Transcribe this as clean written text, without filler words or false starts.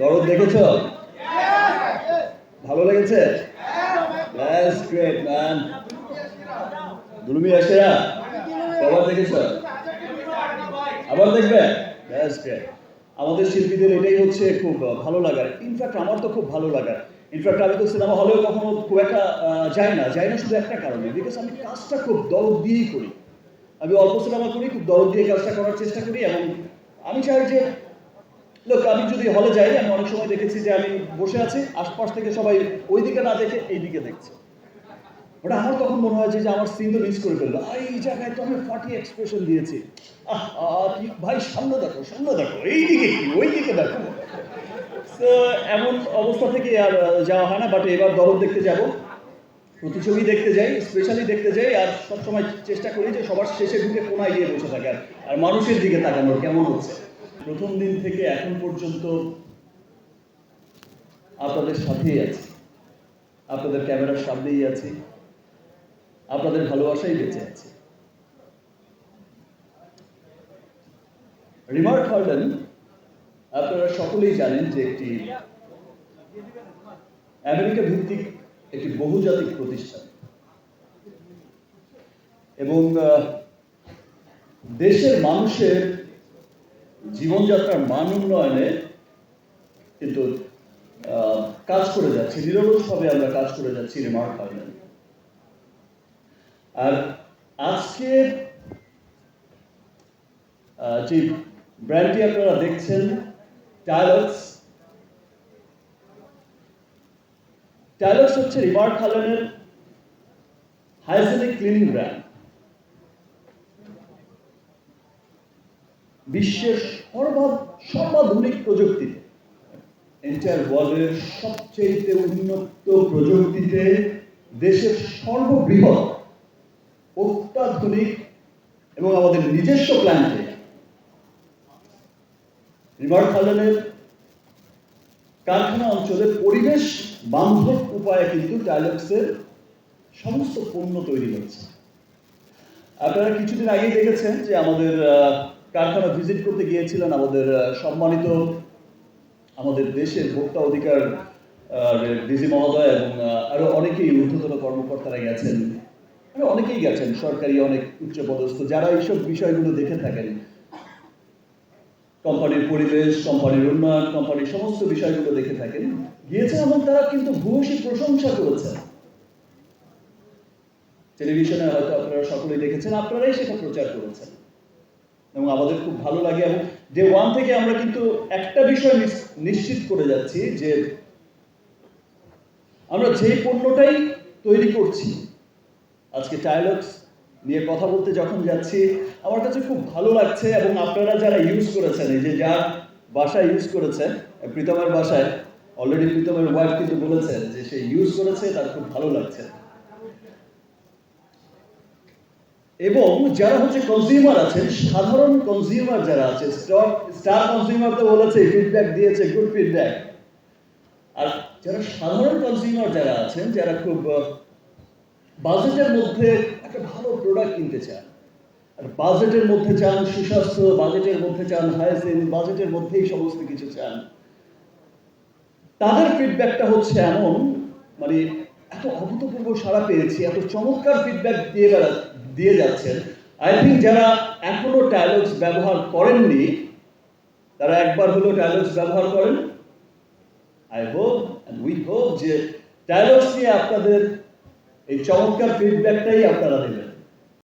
দরদ দেখেছো? ভালো লেগেছে? That's great man. দুলুমি আশেরা কবার দেখেছো? আবার দেখবে? That's great. আমাদের শিল্পীদের এটাই হচ্ছে খুব ভালো লাগার। ইনফ্যাক্ট আমার তো খুব ভালো লাগার। ইনফ্যাক্ট আমি তো সিনেমা হলেও কখনো খুব একটা যাই না শুধু একটা কারণে, বিকজ আমি কাজটা খুব দরদ দিয়েই করি। আমি অল্প সিনেমা করি, খুব দরদ দিয়ে কাজটা করার চেষ্টা করি, এবং আমি চাই যে লোক, আমি যদি হলে যাই, আমি অনেক সময় দেখেছি যে আমি বসে আছি, আশপাশ থেকে সবাই ওই দিকে না দেখে এই দিকে দেখছে। ওটা আমার তখন মনে হয় যে আমার সিন তো মিস করে ফেললো, এই জায়গায় তো আমি ফাটিয়ে এক্সপ্রেশন দিয়েছি। কি ভাই, সামনে দেখো, এই দিকে কি ওই দিকে দেখো। তো এমন অবস্থা থেকে আর যাওয়া হয় না, বাট এবার দরদ দেখতে যাব, প্রতিছবি দেখতে যাই, স্পেশালি দেখতে যাই, আর সবসময় চেষ্টা করি যে সবার শেষে ঢুকে কোনায় গিয়ে বসে থাকার, আর মানুষের দিকে তাকানোর কেমন হচ্ছে। প্রথম দিন থেকে এখন পর্যন্ত আপনাদের সাথেই আছি, আপনাদের ক্যামেরার সামনেই আছি, আপনাদের ভালোবাসাই বেঁচে আছে। রিমার্ক হার্ডেন আপনারা সকলেই জানেন যে একটি আমেরিকা ভিত্তিক একটি বহুজাতিক প্রতিষ্ঠান, এবং দেশের মানুষের জীবনযাত্রার মান উন্নয়নে কিন্তু কাজ করে যাচ্ছি, নিরলসভাবে আমরা কাজ করে যাচ্ছি রিমার্ক হার্ডেন। আর আজকে যে ব্র্যান্ডটি আপনারা দেখছেন, টাইলক্স হচ্ছে রিমার্ক হার্ডেনের হাইজেনিক ক্লিনিং ব্র্যান্ড। বিশ্বের সর্বাধুনিক প্রযুক্তিতে, এন্টায়ার ওয়ার্ল্ডের সবচেয়ে উন্নত প্রযুক্তিতে, দেশের সর্ববৃহৎ অত্যাধুনিক এবং আমাদের নিজস্ব প্ল্যান্টে রিমার্ক হার্ডেনের কারখানা অঞ্চলে পরিবেশ বান্ধব উপায়ে কিন্তু টাইলক্সের সমস্ত পণ্য তৈরি হচ্ছে। আপনারা কিছুদিন আগেই দেখেছেন যে আমাদের কারখানা ভিজিট করতে গিয়েছিলেন আমাদের সম্মানিত, আমাদের দেশের ভোক্তা অধিকার ডিজি মহোদয়, এবং আরো অনেকেই ঊর্ধ্বতন কর্মকর্তারা গেছেন, আরো অনেকেই গেছেন, সরকারি অনেক উচ্চপদস্থ যারা এইসব বিষয়গুলো দেখে থাকেন, কোম্পানির পরিবেশ, কোম্পানির উন্নয়ন, কোম্পানির সমস্ত বিষয়গুলো দেখে থাকেন, গিয়েছেন, এবং তারা কিন্তু ভূয়সী প্রশংসা করেছেন। টেলিভিশনে হয়তো আপনারা সকলেই দেখেছেন, আপনারাই সেটা প্রচার করেছেন, এবং আমাদের খুব ভালো লাগে। এবং ডে ওয়ান থেকে আমরা কিন্তু একটা বিষয় নিশ্চিত করে যাচ্ছি যে আমরা যে পণ্যটাই তৈরি করছি, আজকে টাইলক্স নিয়ে কথা বলতে যখন যাচ্ছি, আমার কাছে খুব ভালো লাগছে। এবং আপনারা যারা ইউজ করেছেন, এই যে যার বাসায় ইউজ করেছেন, প্রীতমের বাসায় অলরেডি প্রীতমের ওয়াইফ কিন্তু বলেছেন যে সে ইউজ করেছে, তার খুব ভালো লাগছে। এবং যারা হচ্ছে কনজিউমার আছেন, সাধারণ কনজিউমার যারা আছে, স্টার কনজিউমার তো বলেছে, ফিডব্যাক দিয়েছে, গুড ফিডব্যাক। আর যারা সাধারণ কনজিউমার যারা আছেন, যারা খুব বাজেটের মধ্যে একটা ভালো প্রোডাক্ট কিনতে চান, আর বাজেটের মধ্যে চান সুস্বাস্থ্য, বাজেটের মধ্যে চান হাইজিন, বাজেটের মধ্যেই সমস্ত কিছু চান, তাদের ফিডব্যাকটা হচ্ছে এমন, মানে এত অভূতপূর্ব সাড়া পেয়েছি, এত চমৎকার ফিডব্যাক দিয়ে যাচ্ছেন। আই থিঙ্ক যারা এখনো টাইলক্স ব্যবহার করেননি, তারা একবার হলো টাইলক্স ব্যবহার করেন। I hope and we hope যে টাইলক্স নিয়ে আপনাদের এই চমৎকার ফিডব্যাকটাই আপনারা দেবেন।